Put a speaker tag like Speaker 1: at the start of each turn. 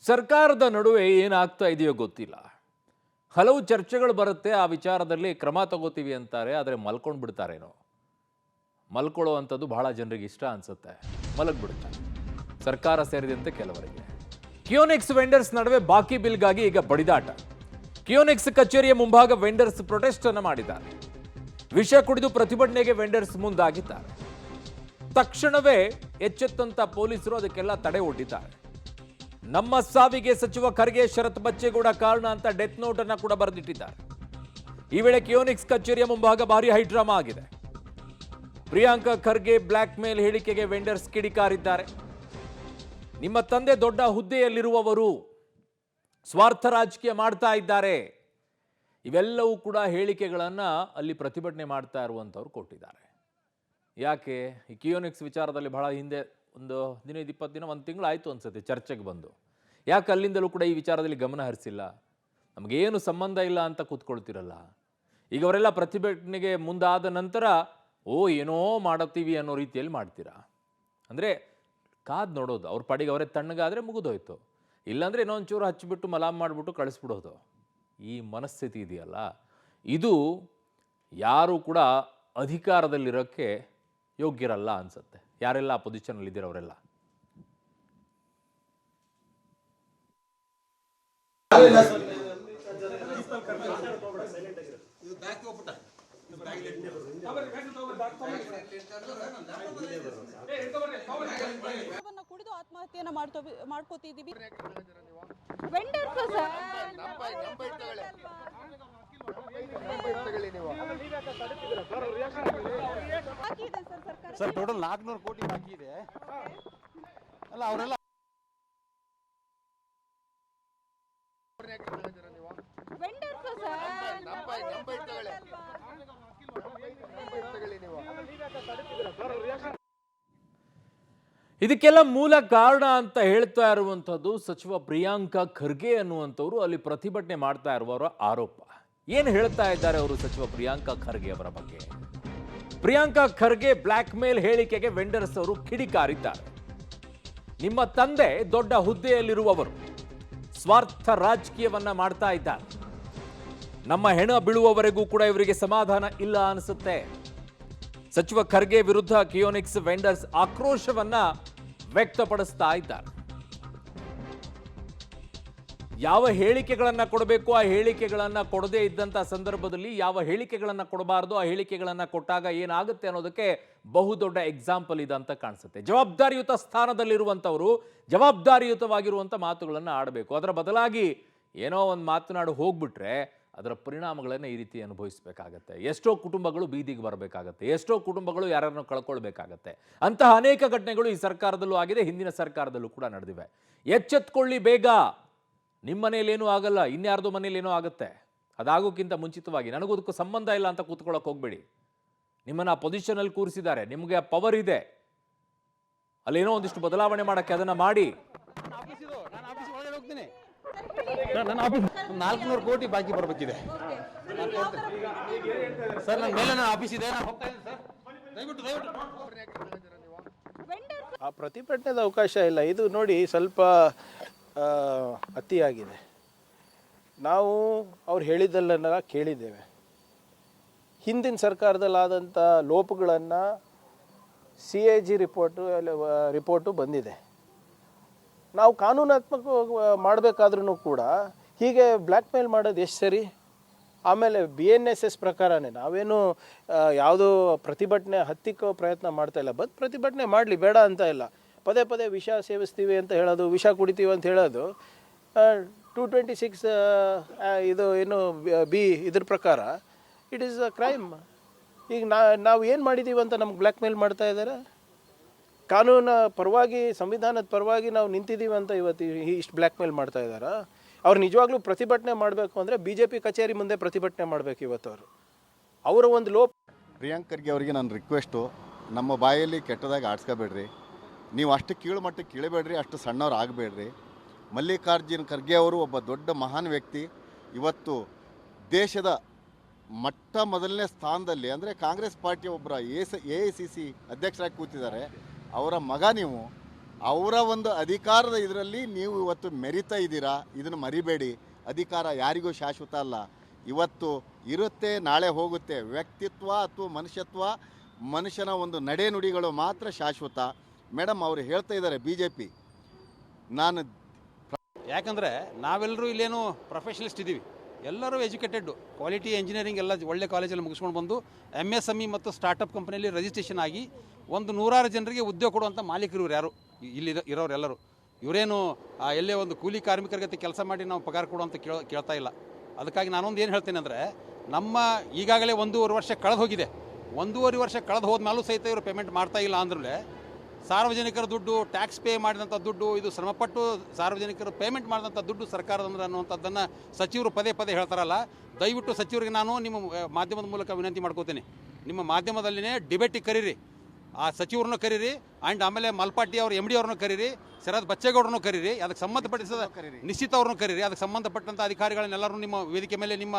Speaker 1: ಸರ್ಕಾರದ ನಡುವೆ ಏನಾಗ್ತಾ ಇದೆಯೋ ಗೊತ್ತಿಲ್ಲ. ಹಲವು ಚರ್ಚೆಗಳು ಬರುತ್ತೆ, ಆ ವಿಚಾರದಲ್ಲಿ ಕ್ರಮ ತಗೋತೀವಿ ಅಂತಾರೆ, ಆದರೆ ಮಲ್ಕೊಂಡು ಬಿಡ್ತಾರೇನೋ. ಮಲ್ಕೊಳ್ಳುವಂಥದ್ದು ಬಹಳ ಜನರಿಗೆ ಇಷ್ಟ ಅನ್ಸುತ್ತೆ, ಮಲಗ್ಬಿಡ್ತಾರೆ, ಸರ್ಕಾರ ಸೇರಿದಂತೆ ಕೆಲವರಿಗೆ. ಕಿಯೋನಿಕ್ಸ್ ವೆಂಡರ್ಸ್ ನಡುವೆ ಬಾಕಿ ಬಿಲ್ಗಾಗಿ ಈಗ ಬಡಿದಾಟ. ಕಿಯೋನಿಕ್ಸ್ ಕಚೇರಿಯ ಮುಂಭಾಗ ವೆಂಡರ್ಸ್ ಪ್ರೊಟೆಸ್ಟ್ ಅನ್ನು ಮಾಡಿದ್ದಾರೆ. ವಿಷ ಕುಡಿದು ಪ್ರತಿಭಟನೆಗೆ ವೆಂಡರ್ಸ್ ಮುಂದಾಗಿದ್ದಾರೆ. ತಕ್ಷಣವೇ ಎಚ್ಚೆತ್ತಂತ ಪೊಲೀಸರು ಅದಕ್ಕೆಲ್ಲ ತಡೆ ಒಡ್ಡಿದ್ದಾರೆ. ನಮ್ಮ ಸಾವಿಗೆ ಸಚಿವ ಖರ್ಗೆ, ಶರತ್ ಬಚ್ಚೇಗೌಡ ಕಾರಣ ಅಂತ ಡೆತ್ ನೋಟ್ ಅನ್ನ ಕೂಡ ಬರೆದಿಟ್ಟಿದ್ದಾರೆ. ಈ ವೇಳೆ ಕಿಯೋನಿಕ್ಸ್ ಕಚೇರಿಯ ಮುಂಭಾಗ ಭಾರಿ ಹೈಡ್ರಾಮಾ ಆಗಿದೆ. ಪ್ರಿಯಾಂಕಾ ಖರ್ಗೆ ಬ್ಲ್ಯಾಕ್ ಮೇಲ್ ಹೇಳಿಕೆಗೆ ವೆಂಡರ್ಸ್ ಕಿಡಿಕಾರಿದ್ದಾರೆ. ನಿಮ್ಮ ತಂದೆ ದೊಡ್ಡ ಹುದ್ದೆಯಲ್ಲಿರುವವರು, ಸ್ವಾರ್ಥ ರಾಜಕೀಯ ಮಾಡ್ತಾ ಇದ್ದಾರೆ, ಇವೆಲ್ಲವೂ ಕೂಡ ಹೇಳಿಕೆಗಳನ್ನ ಅಲ್ಲಿ ಪ್ರತಿಭಟನೆ ಮಾಡ್ತಾ ಇರುವಂತವ್ರು ಕೊಟ್ಟಿದ್ದಾರೆ. ಯಾಕೆ ಈ ಕಿಯೋನಿಕ್ಸ್ ವಿಚಾರದಲ್ಲಿ ಬಹಳ ಹಿಂದೆ ಒಂದು 15-20 ದಿನ, ಒಂದು ತಿಂಗಳು ಆಯಿತು ಅನ್ಸುತ್ತೆ ಚರ್ಚೆಗೆ ಬಂದು. ಯಾಕೆ ಅಲ್ಲಿಂದಲೂ ಕೂಡ ಈ ವಿಚಾರದಲ್ಲಿ ಗಮನ ಹರಿಸಿಲ್ಲ? ನಮಗೇನು ಸಂಬಂಧ ಇಲ್ಲ ಅಂತ ಕೂತ್ಕೊಳ್ತಿರಲ್ಲ. ಈಗ ಅವರೆಲ್ಲ ಪ್ರತಿಭಟನೆಗೆ ಮುಂದಾದ ನಂತರ ಏನೋ ಮಾಡತ್ತೀವಿ ಅನ್ನೋ ರೀತಿಯಲ್ಲಿ ಮಾಡ್ತೀರಾ. ಅಂದರೆ ಕಾದು ನೋಡೋದು, ಅವ್ರ ಪಾಡಿಗೆ ಅವರೇ ತಣ್ಣಗಾದರೆ ಮುಗಿದೋಯ್ತು, ಇಲ್ಲಾಂದರೆ ಇನ್ನೊಂಚೂರು ಹಚ್ಚಿಬಿಟ್ಟು ಮಲಾಮ್ ಮಾಡಿಬಿಟ್ಟು ಕಳಿಸ್ಬಿಡೋದು. ಈ ಮನಸ್ಥಿತಿ ಇದೆಯಲ್ಲ, ಇದು ಯಾರು ಕೂಡ ಅಧಿಕಾರದಲ್ಲಿರೋಕ್ಕೆ ಯೋಗ್ಯರಲ್ಲ ಅನ್ಸುತ್ತೆ. ಯಾರೆಲ್ಲ ಆ ಪೊಸಿಷನಲ್ಲಿ ಇದ್ದೀರ ಅವರೆಲ್ಲ.
Speaker 2: ಕುಡಿದು ಆತ್ಮಹತ್ಯೆಯನ್ನ ಮಾಡ್ಕೋತಿದೀವಿ.
Speaker 3: ಸರ್ ಟೋಟಲ್ 400 ಕೋಟಿ ಬಾಕಿ ಇದೆ ಅಲ್ಲ, ಅವರೆಲ್ಲ
Speaker 1: ಇದಕ್ಕೆಲ್ಲ ಮೂಲ ಕಾರಣ ಅಂತ ಹೇಳ್ತಾ ಇರುವಂಥದ್ದು ಸಚಿವ ಪ್ರಿಯಾಂಕಾ ಖರ್ಗೆ ಅನ್ನುವಂಥವ್ರು ಅಲ್ಲಿ ಪ್ರತಿಭಟನೆ ಮಾಡ್ತಾ ಇರುವವರ ಆರೋಪ. ಏನು ಹೇಳ್ತಾ ಇದ್ದಾರೆ ಅವರು ಸಚಿವ ಪ್ರಿಯಾಂಕಾ ಖರ್ಗೆ ಅವರ ಬಗ್ಗೆ? ಪ್ರಿಯಾಂಕಾ ಖರ್ಗೆ ಬ್ಲ್ಯಾಕ್ ಮೇಲ್ ಹೇಳಿಕೆಗೆ ವೆಂಡರ್ಸ್ ಅವರು ಕಿಡಿಕಾರಿದ್ದಾರೆ. ನಿಮ್ಮ ತಂದೆ ದೊಡ್ಡ ಹುದ್ದೆಯಲ್ಲಿರುವವರು, ಸ್ವಾರ್ಥ ರಾಜಕೀಯವನ್ನ ಮಾಡ್ತಾ ಇದ್ದಾರೆ, ನಮ್ಮ ಹೆಣ ಬೀಳುವವರೆಗೂ ಕೂಡ ಇವರಿಗೆ ಸಮಾಧಾನ ಇಲ್ಲ ಅನಿಸುತ್ತೆ. ಸಚಿವ ಖರ್ಗೆ ವಿರುದ್ಧ ಕಿಯೋನಿಕ್ಸ್ ವೆಂಡರ್ಸ್ ಆಕ್ರೋಶವನ್ನ ವ್ಯಕ್ತಪಡಿಸ್ತಾ ಇದ್ದಾರೆ. ಯಾವ ಹೇಳಿಕೆಗಳನ್ನ ಕೊಡಬೇಕು ಆ ಹೇಳಿಕೆಗಳನ್ನ ಕೊಡದೇ ಇದ್ದಂತ ಸಂದರ್ಭದಲ್ಲಿ ಯಾವ ಹೇಳಿಕೆಗಳನ್ನ ಕೊಡಬಾರದು, ಆ ಹೇಳಿಕೆಗಳನ್ನ ಕೊಟ್ಟಾಗ ಏನಾಗುತ್ತೆ ಅನ್ನೋದಕ್ಕೆ ಬಹುದೊಡ್ಡ ಎಕ್ಸಾಂಪಲ್ ಇದೆ ಅಂತ ಕಾಣಿಸುತ್ತೆ. ಜವಾಬ್ದಾರಿಯುತ ಸ್ಥಾನದಲ್ಲಿರುವಂತವರು ಜವಾಬ್ದಾರಿಯುತವಾಗಿರುವಂತ ಮಾತುಗಳನ್ನ ಆಡಬೇಕು. ಅದರ ಬದಲಾಗಿ ಏನೋ ಒಂದು ಮಾತನಾಡಿ ಹೋಗ್ಬಿಟ್ರೆ ಅದರ ಪರಿಣಾಮಗಳನ್ನು ಈ ರೀತಿ ಅನುಭವಿಸಬೇಕಾಗತ್ತೆ. ಎಷ್ಟೋ ಕುಟುಂಬಗಳು ಬೀದಿಗೆ ಬರಬೇಕಾಗತ್ತೆ, ಎಷ್ಟೋ ಕುಟುಂಬಗಳು ಯಾರನ್ನು ಕಳ್ಕೊಳ್ಬೇಕಾಗತ್ತೆ. ಅಂತಹ ಅನೇಕ ಘಟನೆಗಳು ಈ ಸರ್ಕಾರದಲ್ಲೂ ಆಗಿದೆ, ಹಿಂದಿನ ಸರ್ಕಾರದಲ್ಲೂ ಕೂಡ ನಡೆದಿವೆ. ಎಚ್ಚೆತ್ಕೊಳ್ಳಿ ಬೇಗ. ನಿಮ್ಮ ಮನೇಲೇನೂ ಆಗಲ್ಲ, ಇನ್ಯಾರ್ದೋ ಮನೇಲೇನೋ ಆಗುತ್ತೆ. ಅದಾಗೋಕ್ಕಿಂತ ಮುಂಚಿತವಾಗಿ ನನಗೋದಕ್ಕೂ ಸಂಬಂಧ ಇಲ್ಲ ಅಂತ ಕೂತ್ಕೊಳ್ಳೋಕೆ ಹೋಗ್ಬೇಡಿ. ನಿಮ್ಮನ್ನು ಆ ಪೊಸಿಷನಲ್ಲಿ ಕೂರಿಸಿದ್ದಾರೆ, ನಿಮಗೆ ಆ ಪವರ್ ಇದೆ, ಅಲ್ಲೇನೋ ಒಂದಿಷ್ಟು ಬದಲಾವಣೆ ಮಾಡೋಕ್ಕೆ ಅದನ್ನು ಮಾಡಿ.
Speaker 3: ನನ್ನ ಆಫೀಸ್ 400 ಕೋಟಿ ಬಾಕಿ ಬರಬೇಕಿದೆ ಸರ್. ನನ್ನ ಮೇಲೆ ನನ್ನ ಆಫೀಸ್ ಇದೆ, ನಾನು ಹೋಗ್ತಾ ಇದ್ದೀನಿ ಸರ್. ದಯವಿಟ್ಟು
Speaker 4: ಆ ಪ್ರತಿಭಟನೆದ ಅವಕಾಶ ಇಲ್ಲ. ಇದು ನೋಡಿ ಸ್ವಲ್ಪ ಅತಿಯಾಗಿದೆ. ನಾವು ಅವ್ರು ಹೇಳಿದ್ದೆಲ್ಲ ಕೇಳಿದ್ದೇವೆ. ಹಿಂದಿನ ಸರ್ಕಾರದಲ್ಲಾದಂಥ ಲೋಪಗಳನ್ನು CAG ರಿಪೋರ್ಟು ಬಂದಿದೆ. ನಾವು ಕಾನೂನಾತ್ಮಕ ಮಾಡಬೇಕಾದ್ರೂ ಕೂಡ ಹೀಗೆ ಬ್ಲ್ಯಾಕ್ ಮೇಲ್ ಮಾಡೋದು ಎಷ್ಟು ಸರಿ? ಆಮೇಲೆ BNSS ಪ್ರಕಾರನೇ ನಾವೇನು ಯಾವುದೋ ಪ್ರತಿಭಟನೆ ಹತ್ತಿಕ್ಕೋ ಪ್ರಯತ್ನ ಮಾಡ್ತಾ ಇಲ್ಲ. ಪ್ರತಿಭಟನೆ ಮಾಡಲಿ, ಬೇಡ ಅಂತ ಇಲ್ಲ. ಪದೇ ಪದೇ ವಿಷ ಸೇವಿಸ್ತೀವಿ ಅಂತ ಹೇಳೋದು, ವಿಷ ಕುಡಿತೀವಿ ಅಂತ ಹೇಳೋದು 226 ಇದು ಏನು B ಇದ್ರ ಪ್ರಕಾರ ಇಟ್ ಈಸ್ ಅ ಕ್ರೈಮ್. ಈಗ ನಾವು ಏನು ಮಾಡಿದ್ದೀವಿ ಅಂತ ನಮ್ಗೆ ಬ್ಲ್ಯಾಕ್ ಮೇಲ್ ಮಾಡ್ತಾ ಇದ್ದಾರೆ. ಕಾನೂನ ಪರವಾಗಿ, ಸಂವಿಧಾನದ ಪರವಾಗಿ ನಾವು ನಿಂತಿದ್ದೀವಿ ಅಂತ ಇವತ್ತು ಇಷ್ಟು ಬ್ಲ್ಯಾಕ್ ಮೇಲ್ ಮಾಡ್ತಾ ಇದ್ದಾರೆ. ಅವ್ರು ನಿಜವಾಗ್ಲೂ ಪ್ರತಿಭಟನೆ ಮಾಡಬೇಕು ಅಂದರೆ BJP ಕಚೇರಿ ಮುಂದೆ ಪ್ರತಿಭಟನೆ ಮಾಡಬೇಕು ಇವತ್ತು. ಅವರ ಒಂದು ಲೋಪ.
Speaker 5: ಪ್ರಿಯಾಂಕ್ ಖರ್ಗೆ ಅವರಿಗೆ ನನ್ನ ರಿಕ್ವೆಸ್ಟು, ನಮ್ಮ ಬಾಯಲ್ಲಿ ಕೆಟ್ಟದಾಗಿ ಆಡ್ಸ್ಕೋಬೇಡ್ರಿ. ನೀವು ಅಷ್ಟು ಕೀಳು ಮಟ್ಟಕ್ಕೆ ಕೀಳಬೇಡ್ರಿ, ಅಷ್ಟು ಸಣ್ಣವ್ರು ಆಗಬೇಡ್ರಿ. ಮಲ್ಲಿಕಾರ್ಜುನ್ ಖರ್ಗೆ ಅವರು ಒಬ್ಬ ದೊಡ್ಡ ಮಹಾನ್ ವ್ಯಕ್ತಿ. ಇವತ್ತು ದೇಶದ ಮೊದಲನೇ ಸ್ಥಾನದಲ್ಲಿ, ಅಂದರೆ ಕಾಂಗ್ರೆಸ್ ಪಾರ್ಟಿಯ ಒಬ್ಬರ AICC ಅಧ್ಯಕ್ಷರಾಗಿ ಕೂತಿದ್ದಾರೆ. ಅವರ ಮಗ ನೀವು ಅವರ ಒಂದು ಅಧಿಕಾರದ ಇದರಲ್ಲಿ ನೀವು ಇವತ್ತು ಮೆರಿತಾ ಇದ್ದೀರಾ. ಇದನ್ನು ಮರಿಬೇಡಿ. ಅಧಿಕಾರ ಯಾರಿಗೂ ಶಾಶ್ವತ ಅಲ್ಲ. ಇವತ್ತು ಇರುತ್ತೆ, ನಾಳೆ ಹೋಗುತ್ತೆ. ವ್ಯಕ್ತಿತ್ವ ಅಥವಾ ಮನುಷ್ಯನ ಒಂದು ನಡೆನುಡಿಗಳು ಮಾತ್ರ ಶಾಶ್ವತ. ಮೇಡಮ್ ಅವರು ಹೇಳ್ತಾ ಇದ್ದಾರೆ BJP. ನಾನು
Speaker 3: ಯಾಕಂದರೆ ನಾವೆಲ್ಲರೂ ಇಲ್ಲೇನು ಪ್ರೊಫೆಷನಲಿಸ್ಟ್ ಇದ್ದೀವಿ, ಎಲ್ಲರೂ ಎಜುಕೇಟೆಡ್ಡು, ಕ್ವಾಲಿಟಿ ಇಂಜಿನಿಯರಿಂಗ್ ಎಲ್ಲ ಒಳ್ಳೆ ಕಾಲೇಜಲ್ಲಿ ಮುಗಿಸ್ಕೊಂಡು ಬಂದು MSME ಮತ್ತು ಸ್ಟಾರ್ಟಪ್ ಕಂಪ್ನಿಯಲ್ಲಿ ರಿಜಿಸ್ಟ್ರೇಷನ್ ಆಗಿ ಒಂದು 100 ಜನರಿಗೆ ಉದ್ಯೋಗ ಕೊಡುವಂಥ ಮಾಲೀಕರು ಇವ್ರು ಯಾರು ಇಲ್ಲಿ ಇರೋರೆಲ್ಲರೂ. ಇವರೇನು ಎಲ್ಲೇ ಒಂದು ಕೂಲಿ ಕಾರ್ಮಿಕರಿಗೆ ಕೆಲಸ ಮಾಡಿ ನಾವು ಪಗಾರ ಕೊಡುವಂತ ಕೇಳ್ತಾ ಇಲ್ಲ. ಅದಕ್ಕಾಗಿ ನಾನೊಂದು ಏನು ಹೇಳ್ತೇನೆ ಅಂದರೆ, ನಮ್ಮ ಈಗಾಗಲೇ 1.5 ವರ್ಷ ಕಳೆದು ಹೋಗಿದೆ. 1.5 ವರ್ಷ ಕಳೆದು ಹೋದ್ಮೇಲೂ ಸಹಿತ ಇವರು ಪೇಮೆಂಟ್ ಮಾಡ್ತಾ ಇಲ್ಲ ಅಂದ್ರೆ ಸಾರ್ವಜನಿಕರ ದುಡ್ಡು, ಟ್ಯಾಕ್ಸ್ ಪೇ ಮಾಡಿದಂಥ ದುಡ್ಡು, ಇದು ಶ್ರಮಪಟ್ಟು ಸಾರ್ವಜನಿಕರು ಪೇಮೆಂಟ್ ಮಾಡಿದಂಥ ದುಡ್ಡು ಸರ್ಕಾರದಂದ್ರೆ ಅನ್ನುವಂಥದ್ದನ್ನು ಸಚಿವರು ಪದೇ ಪದೇ ಹೇಳ್ತಾರಲ್ಲ. ದಯವಿಟ್ಟು ಸಚಿವರಿಗೆ ನಾನು ನಿಮ್ಮ ಮಾಧ್ಯಮದ ಮೂಲಕ ವಿನಂತಿ ಮಾಡ್ಕೋತೀನಿ, ನಿಮ್ಮ ಮಾಧ್ಯಮದಲ್ಲಿನೇ ಡಿಬೇಟಿಗೆ ಕರೀರಿ, ಆ ಸಚಿವರನ್ನು ಕರೀರಿ, ಆ್ಯಂಡ್ ಆಮೇಲೆ ಮಲ್ಪಾಟಿ ಅವ್ರ MD ಅವ್ರನ್ನೂ ಕರೀರಿ, ಶರದ್ ಬಚ್ಚೇಗೌಡರನ್ನು ಕರೀರಿ, ಅದಕ್ಕೆ ಸಂಬಂಧಪಡಿಸಿದ ನಿಶ್ಚಿತ ಅವ್ರನ್ನೂ ಕರೀರಿ. ಅದಕ್ಕೆ ಸಂಬಂಧಪಟ್ಟಂಥ ಅಧಿಕಾರಿಗಳನ್ನೆಲ್ಲರೂ ನಿಮ್ಮ ವೇದಿಕೆ ಮೇಲೆ ನಿಮ್ಮ